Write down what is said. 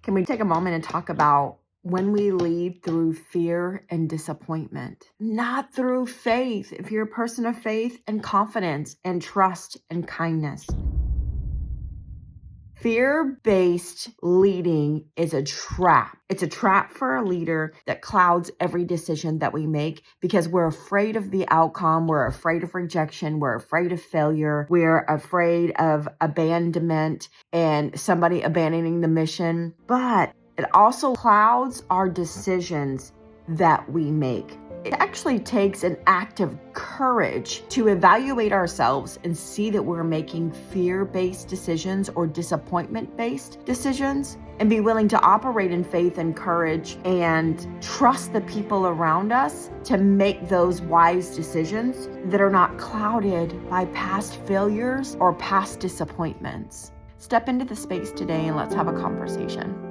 Can we take a moment and talk about when we lead through fear and disappointment, not through faith? If you're a person of faith and confidence and trust and kindness, fear based leading is a trap. It's a trap for a leader that clouds every decision that we make because we're afraid of the outcome. We're afraid of rejection. We're afraid of failure. We're afraid of abandonment and somebody abandoning the mission. But it also clouds our decisions that we make. It actually takes an act of courage to evaluate ourselves and see that we're making fear-based decisions or disappointment-based decisions, and be willing to operate in faith and courage and trust the people around us to make those wise decisions that are not clouded by past failures or past disappointments. Step into the space today and let's have a conversation.